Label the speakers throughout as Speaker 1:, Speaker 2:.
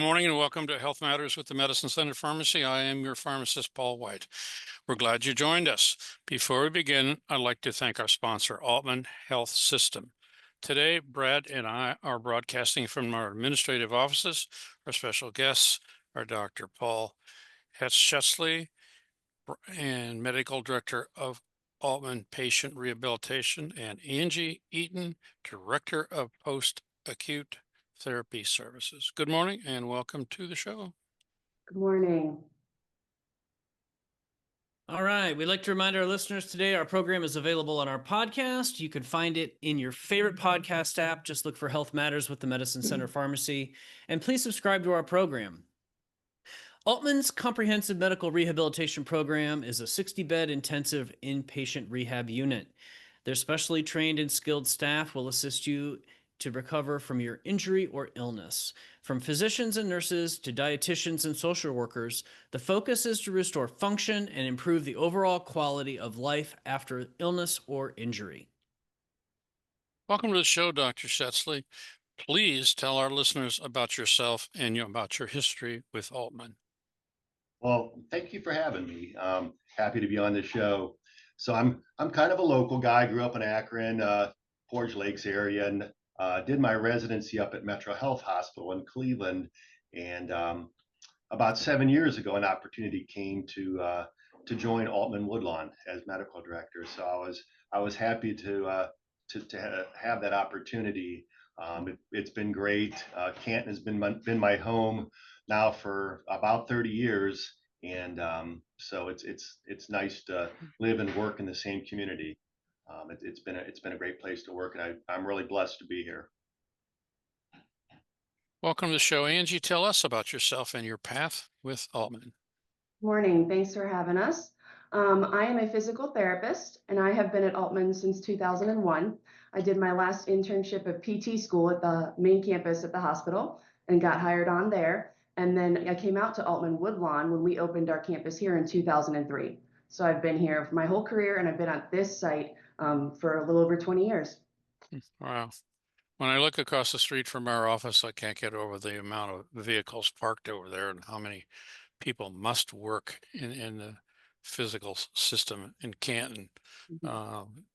Speaker 1: Good morning and welcome to Health Matters with the Medicine Center Pharmacy. I am your pharmacist, Paul White. We're glad you joined us. Before we begin, I'd like to thank our sponsor, Aultman Health System. Today, Brad and I are broadcasting from our administrative offices. Our special guests are Dr. Paul Hetschetzley and Medical Director of Aultman Patient Rehabilitation, and Angie Eaton, Director of Post-Acute Therapy Services. Good morning and welcome to the show.
Speaker 2: Good morning.
Speaker 3: All right. We'd like to remind our listeners today our program is available on our podcast. You can find it in your favorite podcast app. Just look for Health Matters with the Medicine Center Pharmacy. And please subscribe to our program. Aultman's Comprehensive Medical Rehabilitation Program is a 60-bed intensive inpatient rehab unit. Their specially trained and skilled staff will assist you to recover from your injury or illness. From physicians and nurses to dietitians and social workers, the focus is to restore function and improve the overall quality of life after illness or injury.
Speaker 1: Welcome to the show, Dr. Shetzley. Please tell our listeners about yourself and about your history with Aultman.
Speaker 4: Well, thank you for having me. Happy to be on the show. So I'm kind of a local guy. Grew up in Akron, Forge Lakes area, and did my residency up at Metro Health Hospital in Cleveland. And about 7 years ago, an opportunity came to join Aultman Woodlawn as medical director. So I was happy to have that opportunity. It's been great. Canton has been my home now for about 30 years, and so it's nice to live and work in the same community. It's been a great place to work, and I'm really blessed to be here.
Speaker 1: Welcome to the show, Angie. Tell us about yourself and your path with Aultman.
Speaker 2: Morning. Thanks for having us. I am a physical therapist, and I have been at Aultman since 2001. I did my last internship at PT school at the main campus at the hospital and got hired on there. And then I came out to Aultman Woodlawn when we opened our campus here in 2003. So I've been here for my whole career, and I've been at this site for a little over 20 years.
Speaker 1: Wow. When I look across the street from our office, I can't get over the amount of vehicles parked over there and how many people must work in the physical system in Canton.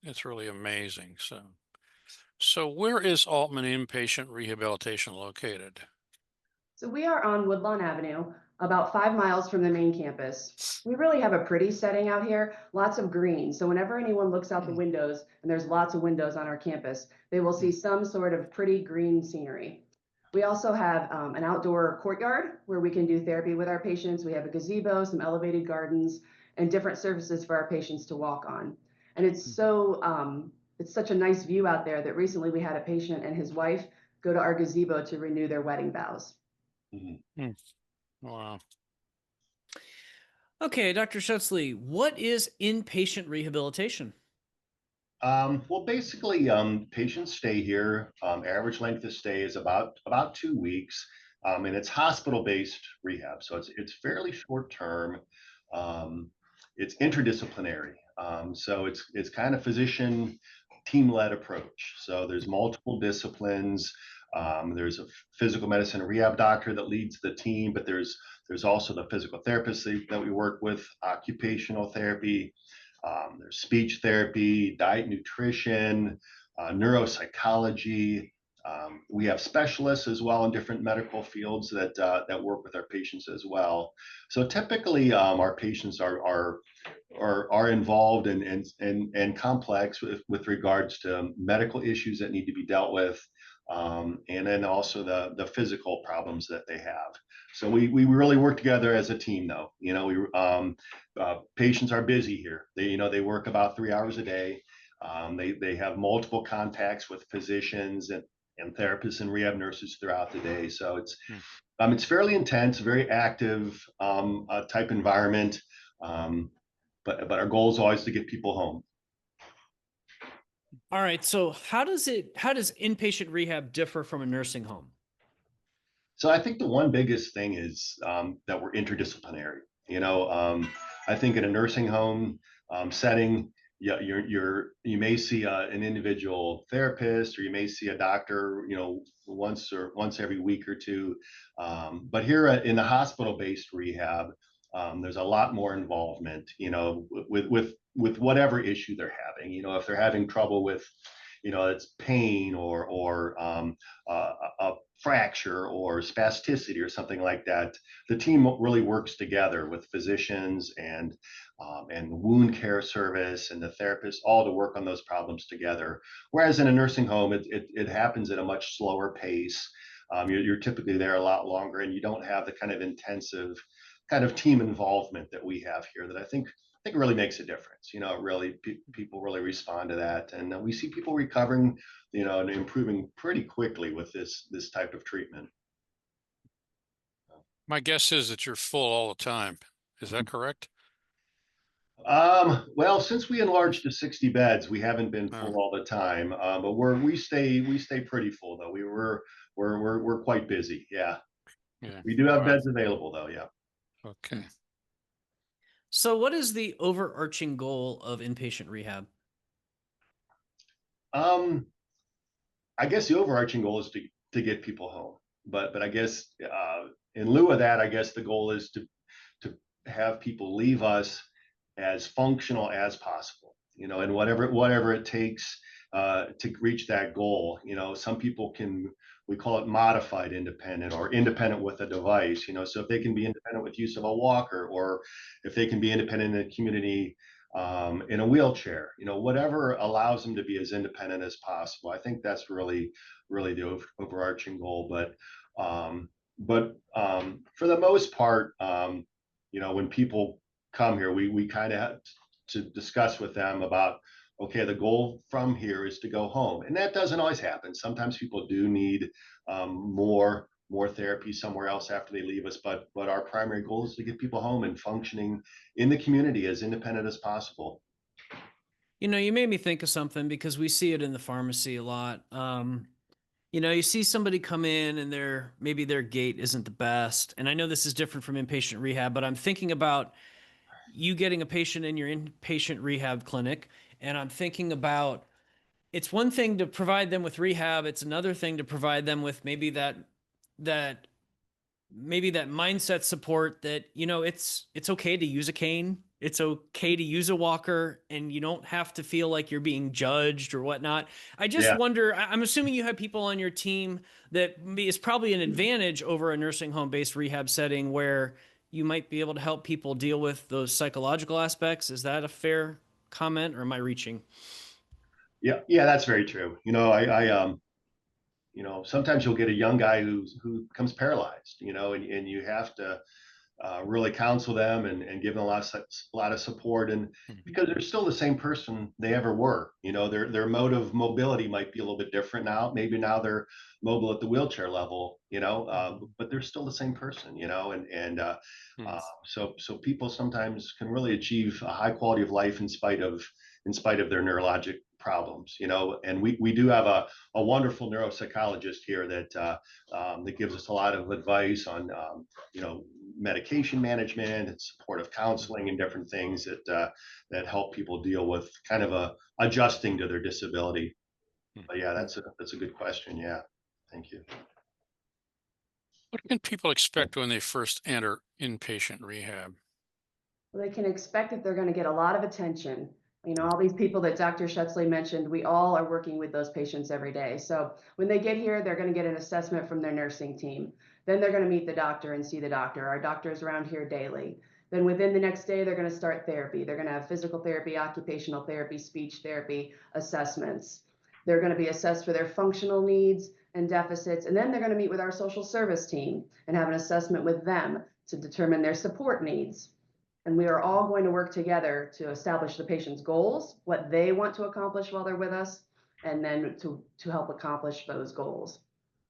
Speaker 1: It's really amazing. So where is Aultman Inpatient Rehabilitation located?
Speaker 2: So we are on Woodlawn Avenue, about 5 miles from the main campus. We really have a pretty setting out here, lots of green. So whenever anyone looks out the windows, and there's lots of windows on our campus, they will see some sort of pretty green scenery. We also have an outdoor courtyard where we can do therapy with our patients. We have a gazebo, some elevated gardens, and different surfaces for our patients to walk on. And it's such a nice view out there that recently we had a patient and his wife go to our gazebo to renew their wedding vows.
Speaker 1: Wow.
Speaker 3: Okay, Dr. Shetzley, what is inpatient rehabilitation?
Speaker 4: Well, basically, patients stay here. Average length of stay is about 2 weeks, and it's hospital-based rehab, so it's fairly short term. It's interdisciplinary, so it's kind of physician team-led approach. So there's multiple disciplines. There's a physical medicine and rehab doctor that leads the team, but there's also the physical therapist that we work with, occupational therapy. There's speech therapy, diet, nutrition, neuropsychology. We have specialists as well in different medical fields that work with our patients as well. So typically, our patients are involved and complex with regards to medical issues that need to be dealt with, and then also the physical problems that they have. So we really work together as a team, though. Patients are busy here. They work about 3 hours a day. They have multiple contacts with physicians and therapists and rehab nurses throughout the day. So it's fairly intense, very active type environment. But our goal is always to get people home.
Speaker 3: All right. So how does inpatient rehab differ from a nursing home?
Speaker 4: So I think the one biggest thing is that we're interdisciplinary. I think in a nursing home setting, yeah, you may see an individual therapist, or you may see a doctor, once every week or two. But here in the hospital-based rehab, there's a lot more involvement, with whatever issue they're having. If they're having trouble with, it's pain or a fracture or spasticity or something like that. The team really works together with physicians and wound care service and the therapist, all to work on those problems together. Whereas in a nursing home, it happens at a much slower pace. You're typically there a lot longer, and you don't have the kind of intensive kind of team involvement that we have here, that I think it really makes a difference. People really respond to that, and we see people recovering, and improving pretty quickly with this type of treatment.
Speaker 1: My guess is that you're full all the time. Is that correct?
Speaker 4: Well, since we enlarged to 60 beds, we haven't been
Speaker 1: Uh,
Speaker 4: full all the time. But we stay pretty full though. We're quite busy. Yeah,
Speaker 1: yeah.
Speaker 4: we do have
Speaker 1: Wow.
Speaker 4: beds available though. Yeah.
Speaker 1: Okay.
Speaker 3: So, what is the overarching goal of inpatient rehab?
Speaker 4: Um, I guess the overarching goal is to get people home. But I guess in lieu of that, I guess the goal is to have people leave us as functional as possible. And whatever it takes to reach that goal. Some people we call it modified independent, or independent with a device. So if they can be independent with use of a walker, or if they can be independent in the community, in a wheelchair, whatever allows them to be as independent as possible. I think that's really the overarching goal. But for the most part, when people come here, we kind of have to discuss with them about, okay, the goal from here is to go home, and that doesn't always happen. Sometimes people do need more therapy somewhere else after they leave us, but our primary goal is to get people home and functioning in the community as independent as possible.
Speaker 3: You made me think of something, because we see it in the pharmacy a lot. You see somebody come in and maybe their gait isn't the best. And I know this is different from inpatient rehab, but I'm thinking about you getting a patient in your inpatient rehab clinic. And I'm thinking about, it's one thing to provide them with rehab. It's another thing to provide them with that maybe that mindset support that, it's okay to use a cane. It's okay to use a walker, and you don't have to feel like you're being judged or whatnot. I just
Speaker 4: Yeah.
Speaker 3: wonder, I'm assuming you have people on your team that is probably an advantage over a nursing home based rehab setting, where you might be able to help people deal with those psychological aspects. Is that a fair comment, or am I reaching?
Speaker 4: Yeah, that's very true. Sometimes you'll get a young guy who becomes paralyzed, and you have to really counsel them and give them a lot of support, and
Speaker 1: Mhm.
Speaker 4: because they're still the same person they ever were. Their mode of mobility might be a little bit different now. Maybe now they're mobile at the wheelchair level, but they're still the same person.
Speaker 1: Mhm.
Speaker 4: So people sometimes can really achieve a high quality of life in spite of their neurologic problems. And we do have a wonderful neuropsychologist here that gives us a lot of advice on medication management and supportive counseling and different things that help people deal with kind of adjusting to their disability. But yeah,
Speaker 1: Mhm.
Speaker 4: that's a good question. Yeah, thank you.
Speaker 1: What can people expect when they first enter inpatient rehab?
Speaker 2: They can expect that they're going to get a lot of attention. All these people that Dr. Schutzley mentioned, we all are working with those patients every day. So when they get here, they're going to get an assessment from their nursing team. Then they're going to meet the doctor and see the doctor. Our doctor's around here daily. Then within the next day, they're going to start therapy. They're going to have physical therapy, occupational therapy, speech therapy assessments. They're going to be assessed for their functional needs and deficits. And then they're going to meet with our social service team and have an assessment with them to determine their support needs. And we are all going to work together to establish the patient's goals, what they want to accomplish while they're with us, and then to help accomplish those goals.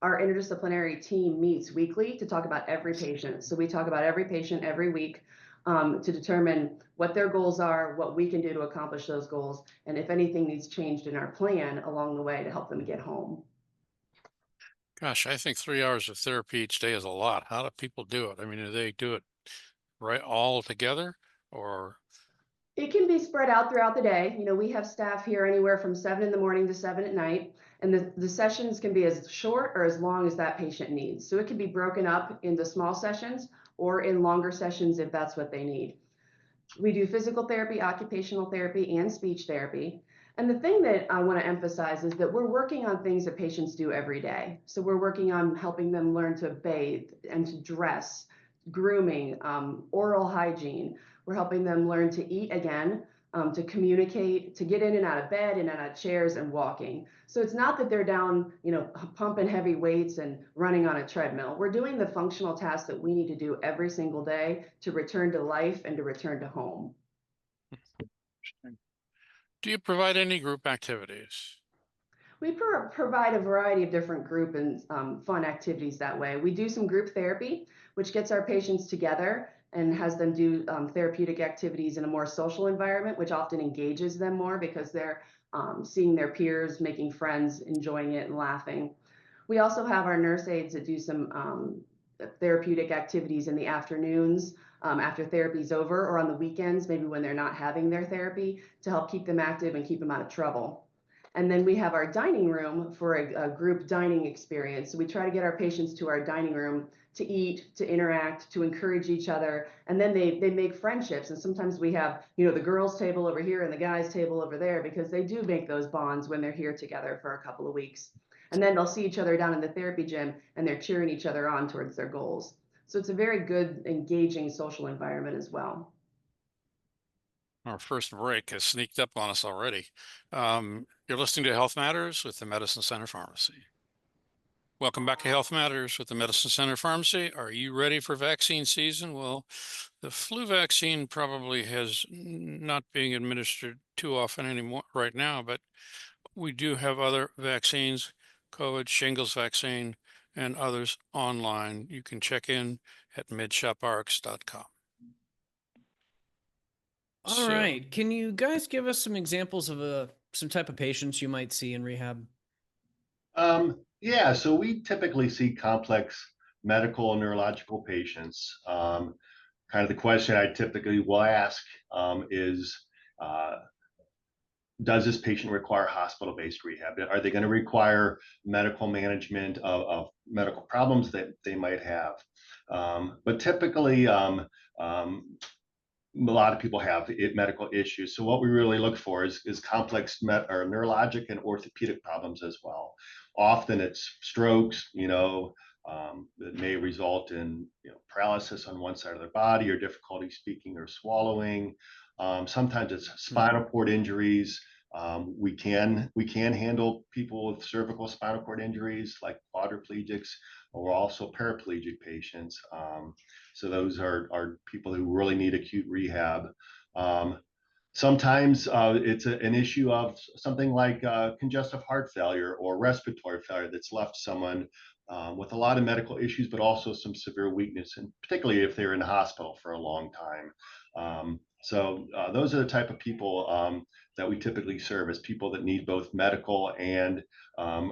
Speaker 2: Our interdisciplinary team meets weekly to talk about every patient. So we talk about every patient every week, to determine what their goals are, what we can do to accomplish those goals, and if anything needs changed in our plan along the way to help them get home.
Speaker 1: Gosh, I think 3 hours of therapy each day is a lot. How do people do it? I mean, do they do it right all together, or?
Speaker 2: It can be spread out throughout the day. You know, we have staff here anywhere from 7 in the morning to 7 at night, and the sessions can be as short or as long as that patient needs. So it can be broken up into small sessions or in longer sessions if that's what they need. We do physical therapy, occupational therapy, and speech therapy. And the thing that I want to emphasize is that we're working on things that patients do every day. So we're working on helping them learn to bathe and to dress, grooming, oral hygiene. We're helping them learn to eat again, to communicate, to get in and out of bed and out of chairs and walking. So it's not that they're down, you know, pumping heavy weights and running on a treadmill. We're doing the functional tasks that we need to do every single day to return to life and to return to home.
Speaker 1: Do you provide any group activities?
Speaker 2: We provide a variety of different group and fun activities that way. We do some group therapy, which gets our patients together and has them do therapeutic activities in a more social environment, which often engages them more because they're seeing their peers, making friends, enjoying it and laughing. We also have our nurse aides that do some therapeutic activities in the afternoons after therapy's over, or on the weekends, maybe when they're not having their therapy, to help keep them active and keep them out of trouble. And then we have our dining room for a group dining experience. So we try to get our patients to our dining room to eat, to interact, to encourage each other. And then they make friendships. And sometimes we have, you know, the girls' table over here and the guys' table over there, because they do make those bonds when they're here together for a couple of weeks. And then they'll see each other down in the therapy gym and they're cheering each other on towards their goals. So it's a very good, engaging social environment as well.
Speaker 1: Our first break has sneaked up on us already. You're listening to Health Matters with the Medicine Center Pharmacy. Welcome back to Health Matters with the Medicine Center Pharmacy. Are you ready for vaccine season? Well, the flu vaccine probably has not being administered too often anymore right now, but we do have other vaccines, COVID, shingles vaccine, and others online. You can check in at midshoprx.com.
Speaker 3: All right. Can you guys give us some examples of some type of patients you might see in rehab?
Speaker 4: Yeah, so we typically see complex medical and neurological patients. Kind of the question I typically will ask is, uh, does this patient require hospital-based rehab? Are they going to require medical management of medical problems that they might have? But typically, a lot of people have medical issues. So what we really look for is complex or neurologic and orthopedic problems as well. Often it's strokes, that may result in paralysis on one side of their body or difficulty speaking or swallowing. Sometimes it's spinal cord injuries. We can handle people with cervical spinal cord injuries like quadriplegics, or also paraplegic patients. So those are people who really need acute rehab. Sometimes it's an issue of something like congestive heart failure or respiratory failure that's left someone with a lot of medical issues, but also some severe weakness, and particularly if they're in the hospital for a long time. So those are the type of people that we typically serve as people that need both medical and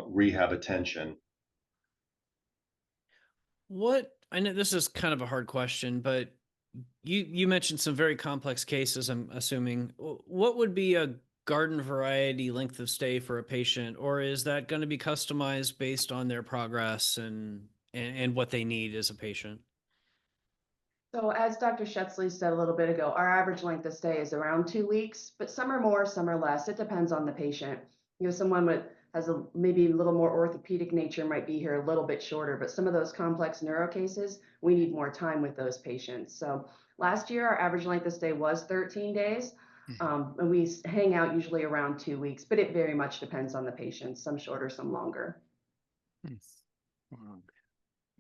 Speaker 4: rehab attention.
Speaker 3: I know this is kind of a hard question, but you mentioned some very complex cases, I'm assuming. What would be a garden variety length of stay for a patient, or is that going to be customized based on their progress and what they need as a patient?
Speaker 2: So as Dr. Shetsley said a little bit ago, our average length of stay is around 2 weeks, but some are more, some are less. It depends on the patient. You know, someone has maybe a little more orthopedic nature might be here a little bit shorter, but some of those complex neuro cases, we need more time with those patients. So last year, our average length of stay was 13 days, and we hang out usually around 2 weeks, but it very much depends on the patient, some shorter, some longer.
Speaker 1: Wow.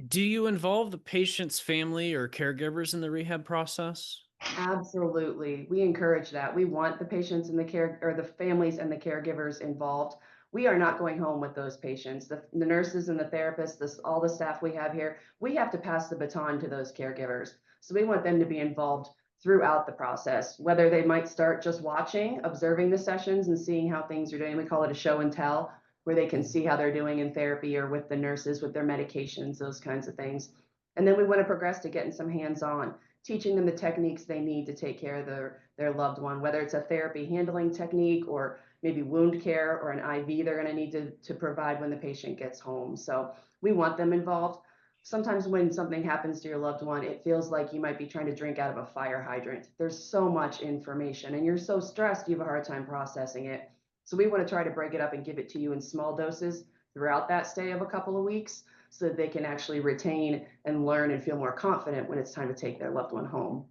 Speaker 3: Do you involve the patient's family or caregivers in the rehab process?
Speaker 2: Absolutely. We encourage that. We want the patients and the families and the caregivers involved. We are not going home with those patients. The nurses and the therapists, all the staff we have here, we have to pass the baton to those caregivers. So we want them to be involved throughout the process, whether they might start just watching, observing the sessions and seeing how things are doing. We call it a show and tell, where they can see how they're doing in therapy or with the nurses with their medications, those kinds of things. And then we want to progress to getting some hands-on, teaching them the techniques they need to take care of their loved one, whether it's a therapy handling technique or maybe wound care or an IV they're going to need to provide when the patient gets home. So we want them involved. Sometimes when something happens to your loved one, it feels like you might be trying to drink out of a fire hydrant. There's so much information and you're so stressed, you have a hard time processing it. So we want to try to break it up and give it to you in small doses throughout that stay of a couple of weeks so that they can actually retain and learn and feel more confident when it's time to take their loved one home.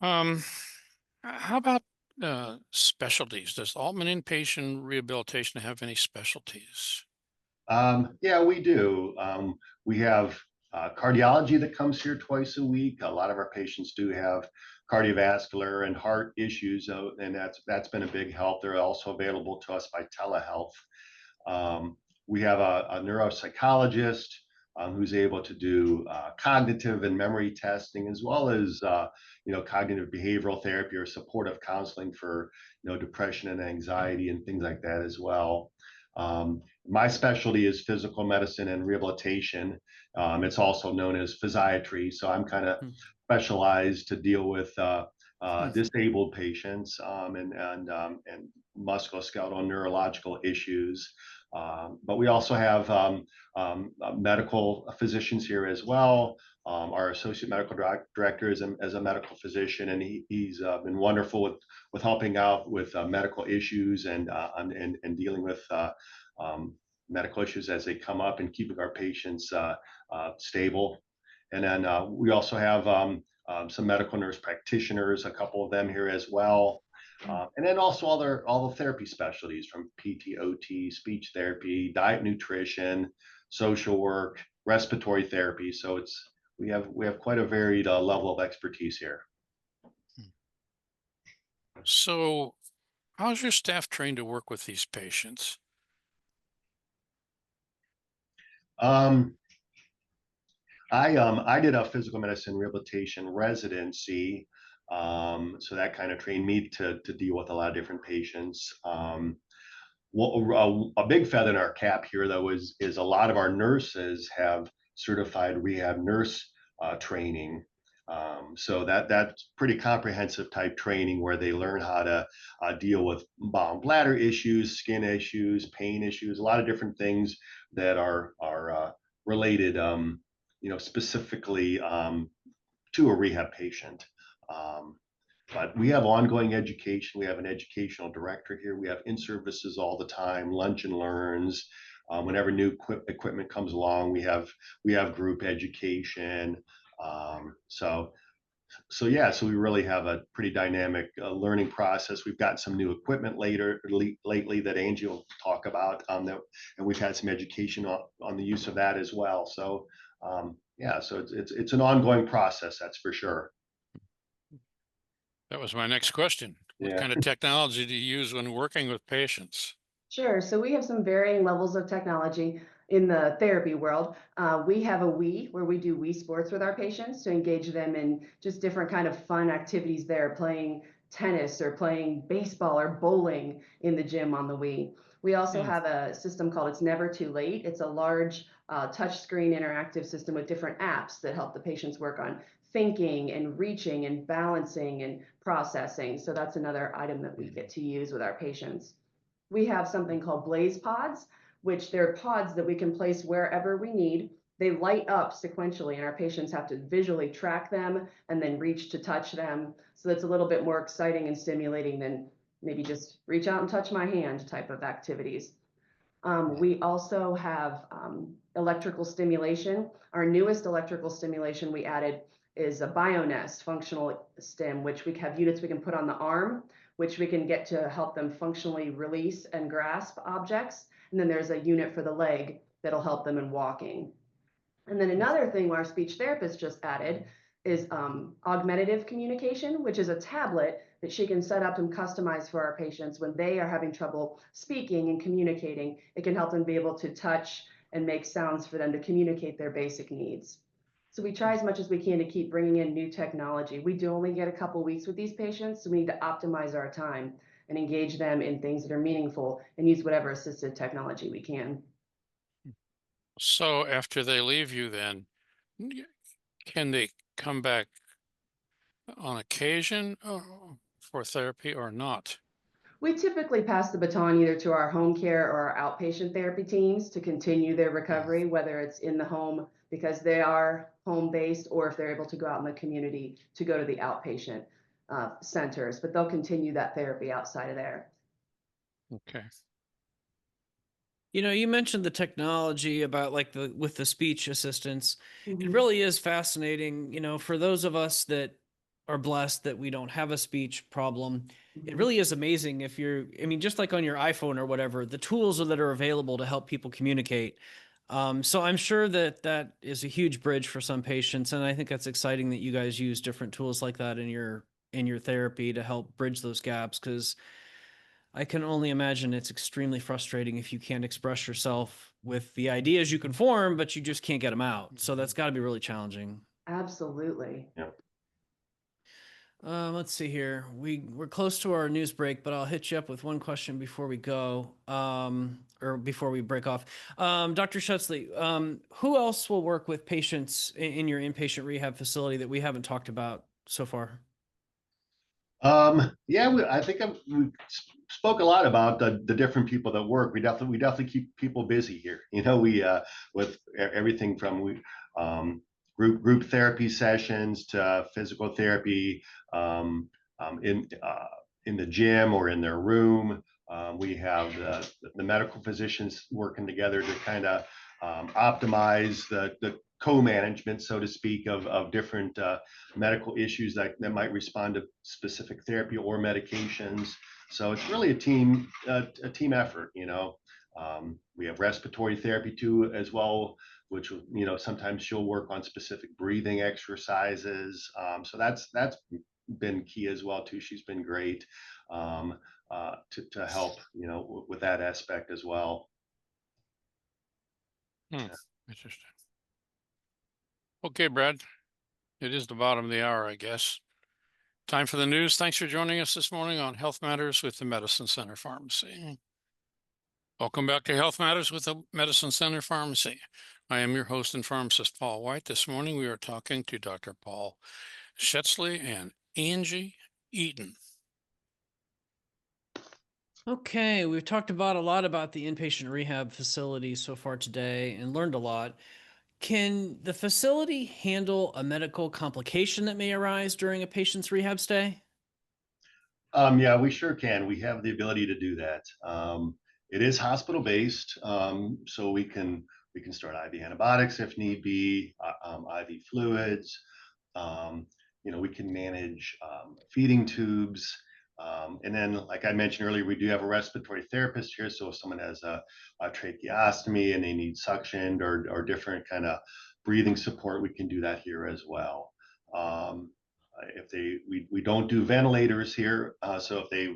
Speaker 1: How about specialties? Does Aultman Inpatient Rehabilitation have any specialties?
Speaker 4: Yeah, we do. We have cardiology that comes here twice a week. A lot of our patients do have cardiovascular and heart issues, and that's been a big help. They're also available to us by telehealth. We have a neuropsychologist who's able to do cognitive and memory testing, as well as cognitive behavioral therapy or supportive counseling for depression and anxiety and things like that as well. My specialty is physical medicine and rehabilitation. It's also known as physiatry. So I'm kind of specialized to deal with disabled patients and musculoskeletal neurological issues. But we also have medical physicians here as well. Our associate medical director is as a medical physician, and he's been wonderful with helping out with medical issues and dealing with medical issues as they come up and keeping our patients stable. And then we also have some medical nurse practitioners, a couple of them here as well. And then also all the therapy specialties from PT, OT, speech therapy, diet, nutrition, social work, respiratory therapy. So we have quite a varied level of expertise here.
Speaker 1: So how's your staff trained to work with these patients?
Speaker 4: I did a physical medicine rehabilitation residency. So that kind of trained me to deal with a lot of different patients. Well, a big feather in our cap here, though, is a lot of our nurses have certified rehab nurse training. So that's pretty comprehensive type training where they learn how to deal with bladder issues, skin issues, pain issues, a lot of different things that are related, specifically to a rehab patient. But we have ongoing education. We have an educational director here. We have in-services all the time, lunch and learns. Whenever new equipment comes along, we have group education. So we really have a pretty dynamic learning process. We've gotten some new equipment lately that Angie will talk about, and we've had some education on the use of that as well. So so it's an ongoing process, that's for sure.
Speaker 1: That was my next question. What kind of technology do you use when working with patients?
Speaker 2: Sure. So we have some varying levels of technology in the therapy world. We have a Wii where we do Wii sports with our patients to engage them in just different kind of fun activities there, playing tennis or playing baseball or bowling in the gym on the Wii. We also have a system called It's Never Too Late. It's a large touchscreen interactive system with different apps that help the patients work on thinking and reaching and balancing and processing. So that's another item that we get to use with our patients. We have something called Blaze Pods, which they're pods that we can place wherever we need. They light up sequentially, and our patients have to visually track them and then reach to touch them. So that's a little bit more exciting and stimulating than maybe just reach out and touch my hand type of activities. We also have electrical stimulation. Our newest electrical stimulation we added is a BioNest functional stim, which we have units we can put on the arm, which we can get to help them functionally release and grasp objects. And then there's a unit for the leg that'll help them in walking. And then another thing our speech therapist just added is augmentative communication, which is a tablet that she can set up and customize for our patients when they are having trouble speaking and communicating. It can help them be able to touch and make sounds for them to communicate their basic needs. So we try as much as we can to keep bringing in new technology. We do only get a couple weeks with these patients, so we need to optimize our time and engage them in things that are meaningful and use whatever assistive technology we can.
Speaker 1: So after they leave you, then can they come back on occasion for therapy or not?
Speaker 2: We typically pass the baton either to our home care or our outpatient therapy teams to continue their
Speaker 1: Mm,
Speaker 2: recovery, whether it's in the home because they are home based, or if they're able to go out in the community to go to the outpatient centers. But they'll continue that therapy outside of there.
Speaker 1: okay.
Speaker 3: You mentioned the technology about like with the speech assistants. It
Speaker 2: Mhm.
Speaker 3: really is fascinating, for those of us that are blessed that we don't have a speech problem. It
Speaker 2: Mhm.
Speaker 3: really is amazing I mean, just like on your iPhone or whatever, the tools that are available to help people communicate. So I'm sure that that is a huge bridge for some patients, and I think that's exciting that you guys use different tools like that in your therapy to help bridge those gaps, because I can only imagine it's extremely frustrating if you can't express yourself with the ideas you can form, but you just can't get them out. So that's got to be really challenging.
Speaker 2: Absolutely.
Speaker 4: Yeah.
Speaker 3: Let's see here. We're close to our news break, but I'll hit you up with one question before we go, or before we break off. Dr. Schutzley, who else will work with patients in your inpatient rehab facility that we haven't talked about so far?
Speaker 4: Yeah, I think we spoke a lot about the different people that work. We definitely keep people busy here. We with everything from group therapy sessions to physical therapy um, in the gym or in their room. We have the medical physicians working together to kind of optimize the co-management, so to speak, of different medical issues that might respond to specific therapy or medications. So it's really a team effort. We have respiratory therapy too as well, which sometimes she'll work on specific breathing exercises. So that's been key as well too. She's been great to help with that aspect as well.
Speaker 1: Hmm. Interesting. Okay, Brad. It is the bottom of the hour, I guess. Time for the news. Thanks for joining us this morning on Health Matters with the Medicine Center Pharmacy. Welcome back to Health Matters with the Medicine Center Pharmacy. I am your host and pharmacist, Paul White. This morning we are talking to Dr. Paul Schutzley and Angie Eaton.
Speaker 3: Okay, we've talked about a lot about the inpatient rehab facility so far today and learned a lot. Can the facility handle a medical complication that may arise during a patient's rehab stay?
Speaker 4: Yeah, we sure can. We have the ability to do that. It is hospital based, so we can start IV antibiotics if need be, IV fluids. Um, we can manage feeding tubes, and then, like I mentioned earlier, we do have a respiratory therapist here. So if someone has a tracheostomy and they need suctioned or different kind of breathing support, we can do that here as well. Um, if we don't do ventilators here, so if they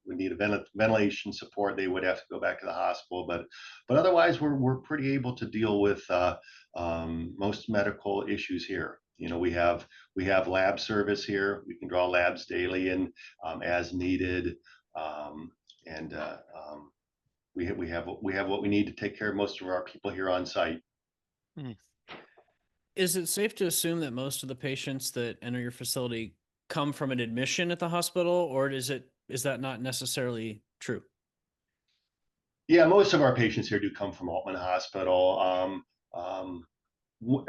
Speaker 4: would need a ventilation support, they would have to go back to the hospital. But otherwise, we're pretty able to deal with most medical issues here. We have lab service here. We can draw labs daily and as needed, um, and we have what we need to take care of most of our people here on site.
Speaker 1: Hmm.
Speaker 3: Is it safe to assume that most of the patients that enter your facility come from an admission at the hospital, or is that not necessarily true?
Speaker 4: Yeah, most of our patients here do come from Aultman Hospital. Um,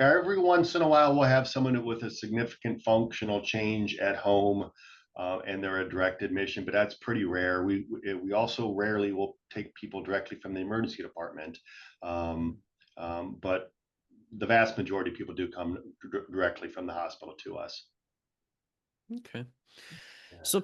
Speaker 4: every once in a while, we'll have someone with a significant functional change at home, and they're a direct admission, but that's pretty rare. We also rarely will take people directly from the emergency department, um, but the vast majority of people do come directly from the hospital to us.
Speaker 3: Okay.
Speaker 4: Yeah.
Speaker 3: So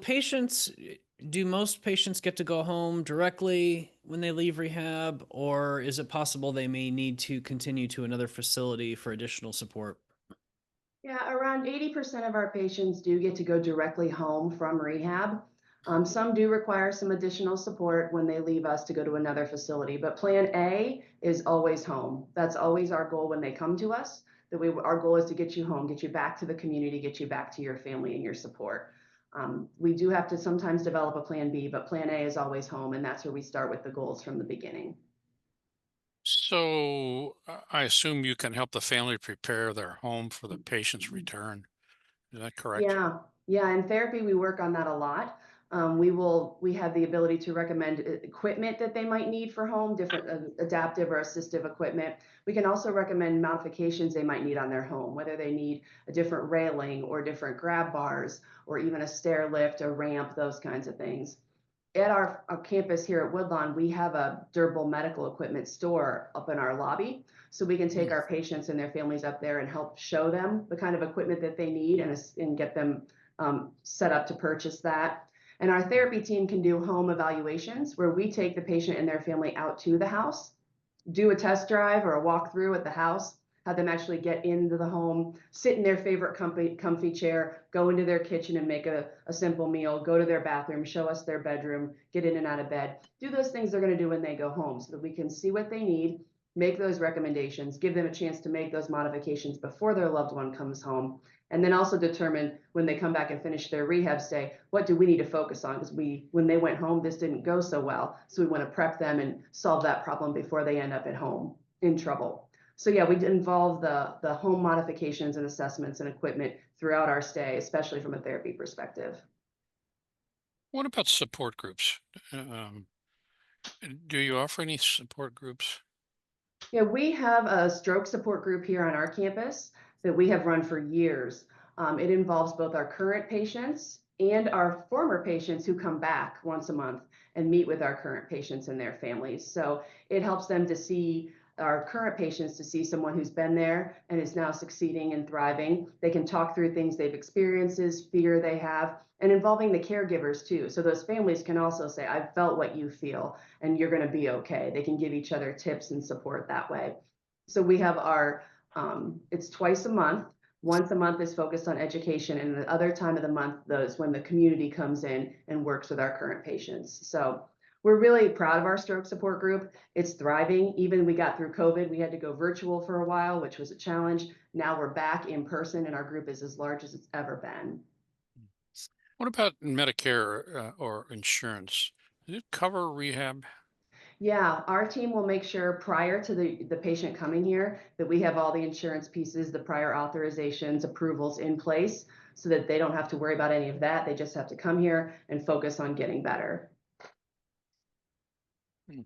Speaker 3: do most patients get to go home directly when they leave rehab, or is it possible they may need to continue to another facility for additional support?
Speaker 2: Yeah, around 80% of our patients do get to go directly home from rehab. Some do require some additional support when they leave us to go to another facility, but plan A is always home. That's always our goal when they come to us. Our goal is to get you home, get you back to the community, get you back to your family and your support. We do have to sometimes develop a plan B, but plan A is always home, and that's where we start with the goals from the beginning.
Speaker 1: So I assume you can help the family prepare their home for the patient's return. Is that correct?
Speaker 2: Yeah. In therapy, we work on that a lot. We have the ability to recommend equipment that they might need for home, different adaptive or assistive equipment. We can also recommend modifications they might need on their home, whether they need a different railing or different grab bars, or even a stair lift, a ramp, those kinds of things. At our campus here at Woodlawn, we have a durable medical equipment store up in our lobby. So we can take
Speaker 1: Mm.
Speaker 2: our patients and their families up there and help show them the kind of equipment that they need, and get them set up to purchase that. And our therapy team can do home evaluations where we take the patient and their family out to the house, do a test drive or a walkthrough at the house, have them actually get into the home, sit in their favorite comfy chair, go into their kitchen and make a simple meal, go to their bathroom, show us their bedroom, get in and out of bed, do those things they're going to do when they go home so that we can see what they need, make those recommendations, give them a chance to make those modifications before their loved one comes home, and then also determine when they come back and finish their rehab stay, what do we need to focus on? Because when they went home, this didn't go so well. So we want to prep them and solve that problem before they end up at home in trouble. So yeah, we involve the home modifications and assessments and equipment throughout our stay, especially from a therapy perspective.
Speaker 1: What about support groups? Do you offer any support groups?
Speaker 2: Yeah, we have a stroke support group here on our campus that we have run for years. It involves both our current patients and our former patients who come back once a month and meet with our current patients and their families. So it helps them to see our current patients, to see someone who's been there and is now succeeding and thriving. They can talk through things they've experienced, fear they have, and involving the caregivers too. So those families can also say, I've felt what you feel and you're going to be okay. They can give each other tips and support that way. So we have it's twice a month. Once a month is focused on education, and the other time of the month, those when the community comes in and works with our current patients. So we're really proud of our stroke support group. It's thriving. Even we got through COVID, we had to go virtual for a while, which was a challenge. Now we're back in person, and our group is as large as it's ever been.
Speaker 1: What about Medicare or insurance? Does it cover rehab?
Speaker 2: Yeah, our team will make sure prior to the patient coming here that we have all the insurance pieces, the prior authorizations, approvals in place so that they don't have to worry about any of that. They just have to come here and focus on getting better.
Speaker 1: Hmm.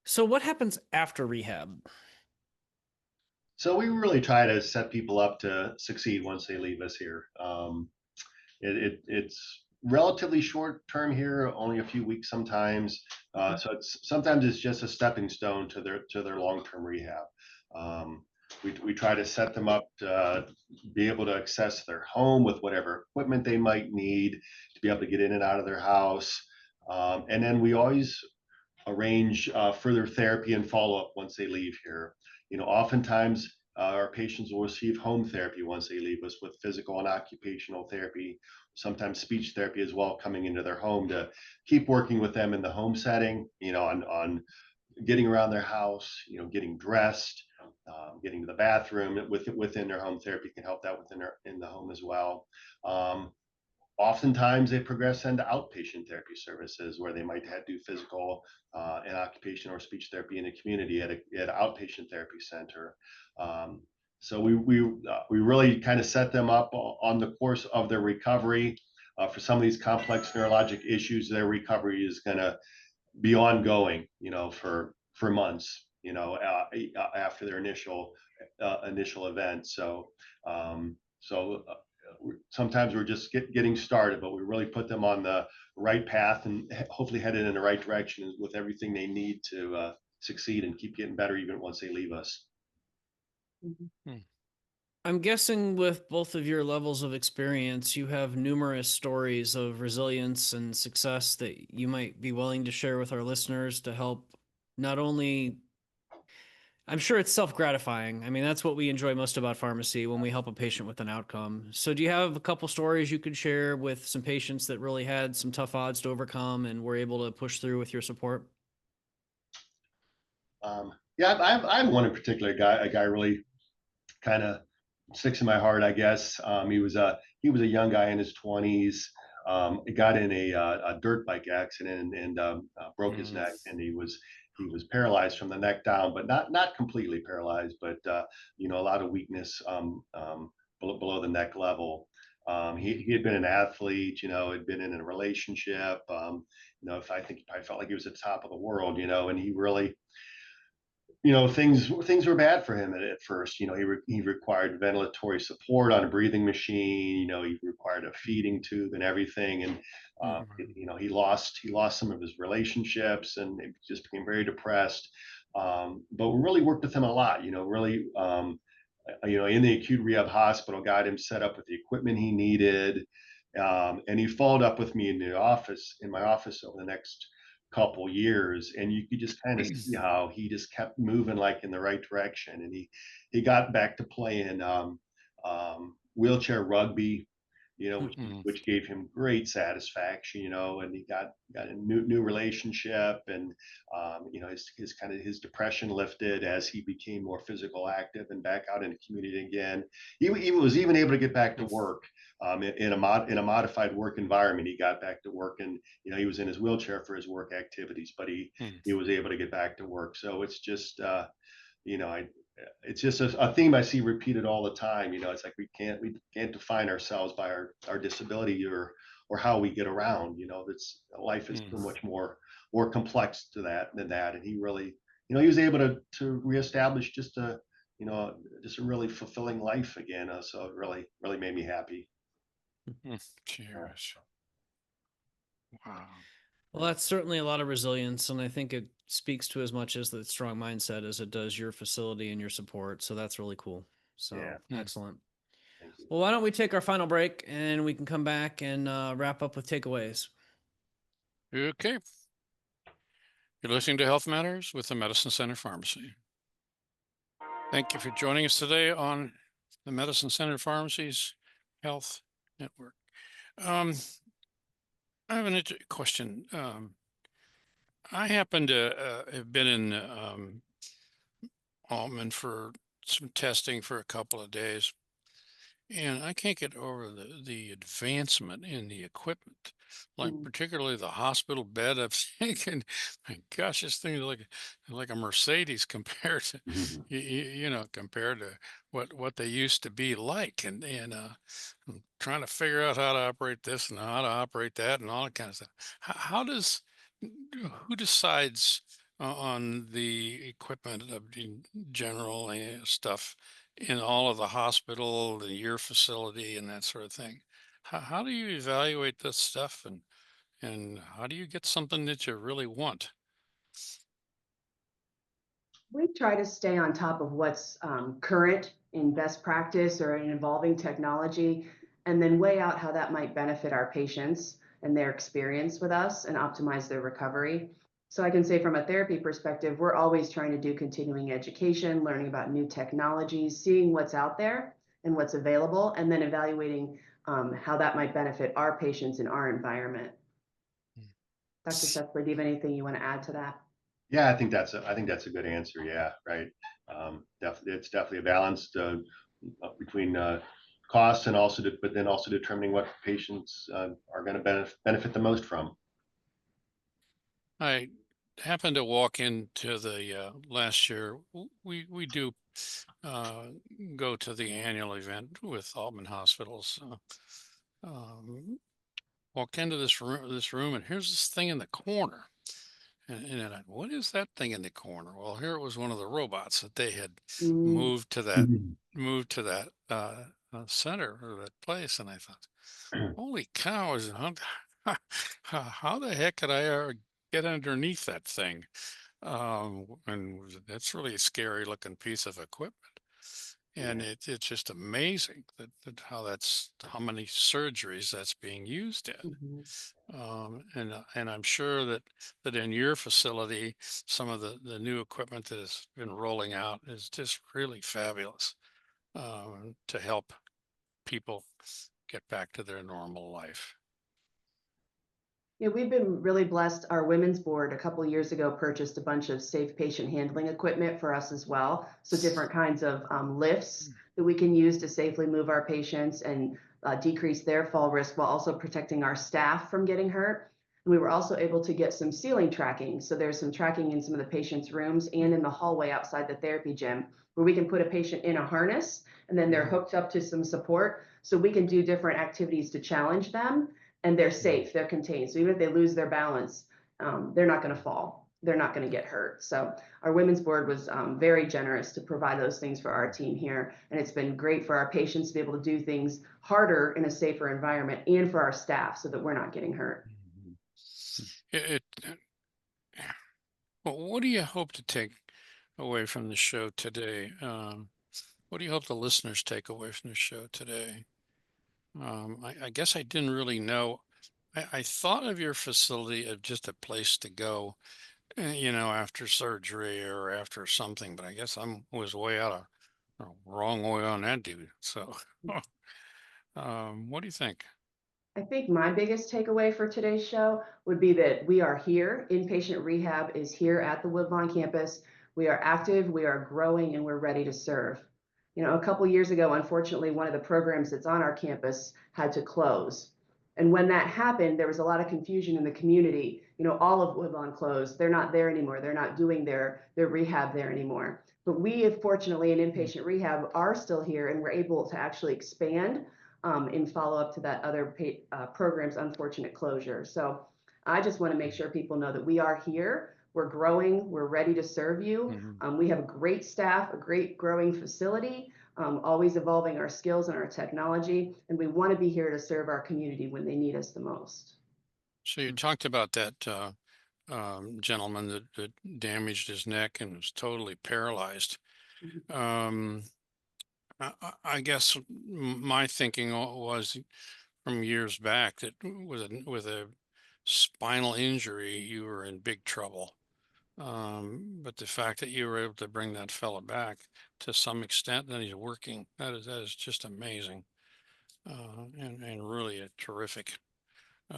Speaker 3: So what happens after rehab?
Speaker 4: So we really try to set people up to succeed once they leave us here. It's relatively short term here, only a few weeks sometimes. So sometimes it's just a stepping stone to their long term rehab. Um, we try to set them up to be able to access their home with whatever equipment they might need to be able to get in and out of their house. And then we always arrange further therapy and follow up once they leave here. Oftentimes our patients will receive home therapy once they leave us with physical and occupational therapy, sometimes speech therapy as well, coming into their home to keep working with them in the home setting, on getting around their house, getting dressed, getting to the bathroom within their home. Therapy can help that in the home as well. Oftentimes they progress into outpatient therapy services where they might have to do physical and occupational or speech therapy in a community at an outpatient therapy center. So we really kind of set them up on the course of their recovery. For some of these complex neurologic issues, their recovery is going to be ongoing, for months, after their initial event. So sometimes we're just getting started, but we really put them on the right path and hopefully headed in the right direction with everything they need to succeed and keep getting better even once they leave us.
Speaker 2: Mhm.
Speaker 3: I'm guessing with both of your levels of experience, you have numerous stories of resilience and success that you might be willing to share with our listeners to help not only, I'm sure it's self-gratifying. I mean, that's what we enjoy most about pharmacy when we help a patient with an outcome. So do you have a couple stories you could share with some patients that really had some tough odds to overcome and were able to push through with your support?
Speaker 4: Yeah, I have one in particular, a guy really kind of sticks in my heart, I guess. He was a young guy in his 20s. He got in a dirt bike accident and broke his neck, and he was paralyzed from the neck down, but not completely paralyzed, but a lot of weakness below the neck level. He had been an athlete, had been in a relationship. If I think I felt like he was at the top of the world, and he really, things were bad for him at first. He required ventilatory support on a breathing machine. He required a feeding tube and everything. And he lost some of his relationships, and it just became very depressed. But we really worked with him a lot. Really, in the acute rehab hospital, got him set up with the equipment he needed. And he followed up with me in my office over the next couple years, and you could just kind of see how he just kept moving like in the right direction. And he got back to playing wheelchair rugby, which gave him great satisfaction, and he got a new relationship, and his depression lifted as he became more physical active and back out in the community again. He was even able to get back to work. In a modified work environment, he got back to work, and he was in his wheelchair for his work activities, but he was able to get back to work. So it's just it's just a theme I see repeated all the time. It's like we can't define ourselves by our disability or how we get around. That's life is so much more complex than that. And he really, he was able to reestablish just a really fulfilling life again. So it really made me happy.
Speaker 1: Cheers. Wow.
Speaker 3: Well, that's certainly a lot of resilience, and I think it speaks to as much as the strong mindset as it does your facility and your support. So that's really cool. So excellent.
Speaker 4: Thank you.
Speaker 3: Well, why don't we take our final break and we can come back and wrap up with takeaways.
Speaker 1: Okay. You're listening to Health Matters with the Medicine Center Pharmacy. Thank you for joining us today on the Medicine Center Pharmacy's Health Network. I have a question. I happen to have been in Aultman for some testing for a couple of days, and I can't get over the advancement in the equipment, like particularly the hospital bed. I'm thinking, my gosh, this thing is like a Mercedes compared to, compared to what they used to be like, and I'm trying to figure out how to operate this and how to operate that and all that kind of stuff. Who decides on the equipment of general stuff in all of the hospital, your facility, and that sort of thing? How do you evaluate this stuff, and how do you get something that you really want?
Speaker 2: We try to stay on top of what's current in best practice or in evolving technology, and then weigh out how that might benefit our patients and their experience with us and optimize their recovery. So I can say from a therapy perspective, we're always trying to do continuing education, learning about new technologies, seeing what's out there and what's available, and then evaluating how that might benefit our patients in our environment. Dr. Shetzler, do you have anything you want to add to that?
Speaker 4: Yeah, I think that's a good answer. Yeah, right. It's definitely a balance between costs and but then also determining what patients are going to benefit the most from.
Speaker 1: I happened to walk into the last year. We do go to the annual event with Aultman Hospitals. Walked into this room, and here's this thing in the corner. And what is that thing in the corner? Well, here it was one of the robots that they had moved to that center or that place, and I thought, holy cow! How the heck could I get underneath that thing? And that's really a scary looking piece of equipment. And it's just amazing that how many surgeries that's being used in. And I'm sure that in your facility, some of the new equipment that has been rolling out is just really fabulous to help people get back to their normal life.
Speaker 2: Yeah, we've been really blessed. Our women's board a couple of years ago purchased a bunch of safe patient handling equipment for us as well. So different kinds of lifts that we can use to safely move our patients and decrease their fall risk while also protecting our staff from getting hurt. We were also able to get some ceiling tracking. So there's some tracking in some of the patients' rooms and in the hallway outside the therapy gym where we can put a patient in a harness and then they're hooked up to some support. So we can do different activities to challenge them and they're safe, they're contained. So even if they lose their balance, they're not going to fall. They're not going to get hurt. So our women's board was very generous to provide those things for our team here. And it's been great for our patients to be able to do things harder in a safer environment and for our staff so that we're not getting hurt.
Speaker 1: It, well, what do you hope to take away from the show today? What do you hope the listeners take away from the show today? I guess I didn't really know. I thought of your facility as just a place to go, after surgery or after something, but I guess was way out of wrong way on that dude. So, what do you think?
Speaker 2: I think my biggest takeaway for today's show would be that we are here. Inpatient rehab is here at the Woodlawn campus. We are active, we are growing, and we're ready to serve. A couple years ago, unfortunately, one of the programs that's on our campus had to close. And when that happened, there was a lot of confusion in the community. All of Woodlawn closed. They're not there anymore. They're not doing their rehab there anymore. But we, fortunately, in inpatient rehab are still here, and we're able to actually expand in follow up to that other program's unfortunate closure. So I just want to make sure people know that we are here. We're growing. We're ready to serve you. We have a great staff, a great growing facility, always evolving our skills and our technology. And we want to be here to serve our community when they need us the most.
Speaker 1: So you talked about that gentleman that damaged his neck and was totally paralyzed. I guess my thinking was from years back that with a spinal injury, you were in big trouble. But the fact that you were able to bring that fella back to some extent, and he's working, that is just amazing, and really a terrific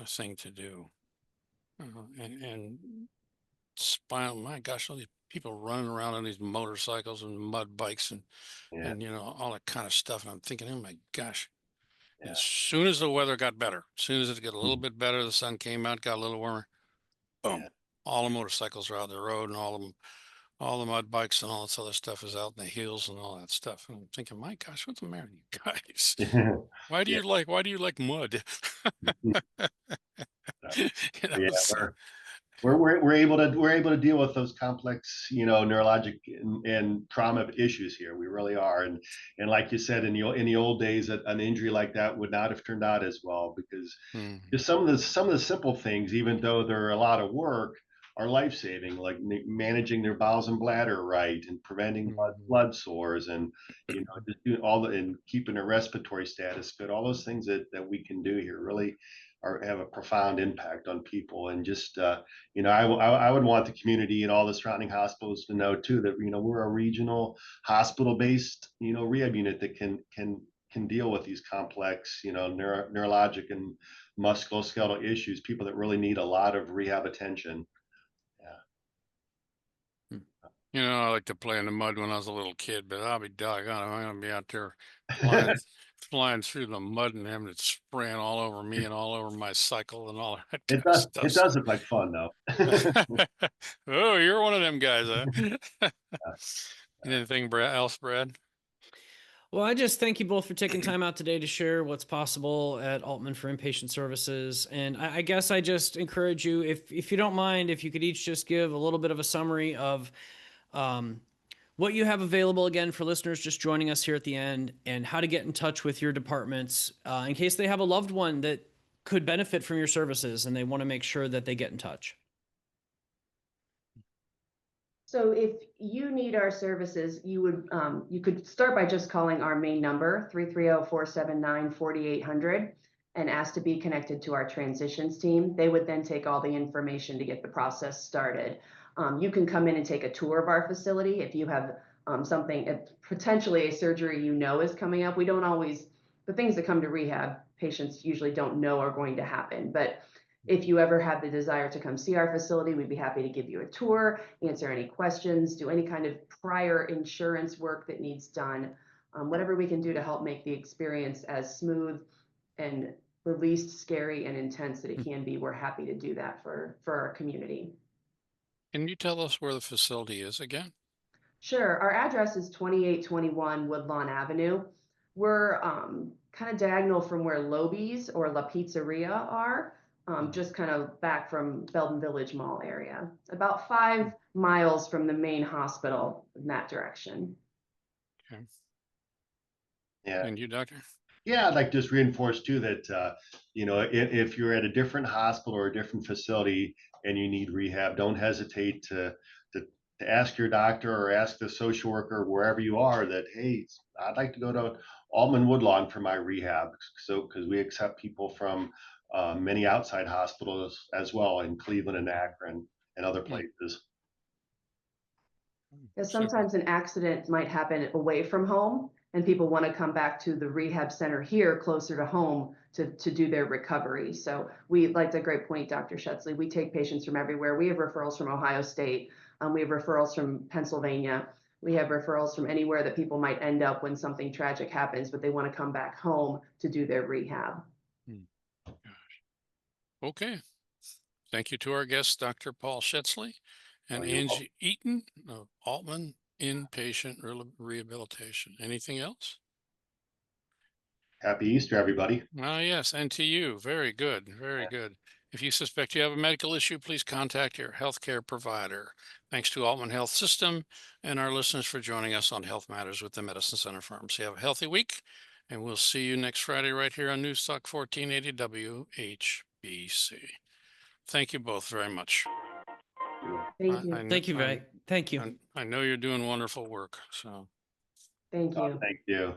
Speaker 1: thing to do. And spinal, my gosh, all these people running around on these motorcycles and mud bikes and all that kind of stuff. And I'm thinking, oh my gosh.
Speaker 4: Yeah.
Speaker 1: As soon as the weather got better, as soon as it got a little bit better, the sun came out, got a little warmer, boom, all the motorcycles are out on the road and all the mud bikes and all this other stuff is out in the hills and all that stuff. And I'm thinking, my gosh, what's the matter with you guys? Why do you like mud?
Speaker 4: We're able to deal with those complex, neurologic and trauma issues here. We really are, and like you said, in the old days, an injury like that would not have turned out as well because just some of the simple things, even though they're a lot of work, are life saving, like managing their bowels and bladder right, and preventing blood sores, and just doing and keeping their respiratory status good. All those things that we can do here really have a profound impact on people. And just I would want the community and all the surrounding hospitals to know too that we're a regional hospital based rehab unit that can deal with these complex neurologic and musculoskeletal issues, people that really need a lot of rehab attention.
Speaker 1: I like to play in the mud when I was a little kid, but I'll be doggone, I'm going to be out there flying through the mud and having it spraying all over me and all over my cycle and all that kind of stuff.
Speaker 4: It does look like fun, though.
Speaker 1: Oh, you're one of them guys, huh? Anything else, Brad?
Speaker 3: Well, I just thank you both for taking time out today to share what's possible at Aultman for inpatient services. And I guess I just encourage you, if you don't mind, if you could each just give a little bit of a summary of what you have available again for listeners just joining us here at the end, and how to get in touch with your departments in case they have a loved one that could benefit from your services and they want to make sure that they get in touch.
Speaker 2: So if you need our services, you could start by just calling our main number, 330-479-4800, and ask to be connected to our transitions team. They would then take all the information to get the process started. You can come in and take a tour of our facility if you have potentially a surgery is coming up. We don't always, the things that come to rehab, patients usually don't know are going to happen. But if you ever have the desire to come see our facility, we'd be happy to give you a tour, answer any questions, do any kind of prior insurance work that needs done, whatever we can do to help make the experience as smooth and the least scary and intense that it can be, we're happy to do that for our community.
Speaker 1: Can you tell us where the facility is again?
Speaker 2: Sure. Our address is 2821 Woodlawn Avenue. We're kind of diagonal from where Lobies or La Pizzeria are, just kind of back from Belden Village Mall area. About 5 miles from the main hospital in that direction.
Speaker 1: Okay.
Speaker 4: Yeah.
Speaker 1: And you, Doctor?
Speaker 4: Yeah, I'd like to just reinforce too that if you're at a different hospital or a different facility and you need rehab, don't hesitate to ask your doctor or ask the social worker wherever you are that, hey, I'd like to go to Aultman Woodlawn for my rehab. So because we accept people from many outside hospitals as well in Cleveland and Akron and other places.
Speaker 2: Because
Speaker 1: Super.
Speaker 2: sometimes an accident might happen away from home, and people want to come back to the rehab center here closer to home to do their recovery. So we, like the great point, Dr. Shetsley, we take patients from everywhere. We have referrals from Ohio State. We have referrals from Pennsylvania. We have referrals from anywhere that people might end up when something tragic happens, but they want to come back home to do their rehab.
Speaker 1: Okay. Thank you to our guests, Dr. Paul Shetsley and
Speaker 4: You're welcome.
Speaker 1: Angie Eaton of Aultman Inpatient Rehabilitation. Anything else?
Speaker 4: Happy Easter, everybody.
Speaker 1: Yes, and to you. Very good. Very good. If you suspect you have a medical issue, please contact your healthcare provider. Thanks to Aultman Health System and our listeners for joining us on Health Matters with the Medicine Center Pharmacy. Have a healthy week, and we'll see you next Friday right here on News Talk 1480 WHBC. Thank you both very much.
Speaker 2: Thank you.
Speaker 3: Thank you, Thank you.
Speaker 1: I know you're doing wonderful work. So
Speaker 2: Thank you.
Speaker 4: Thank you.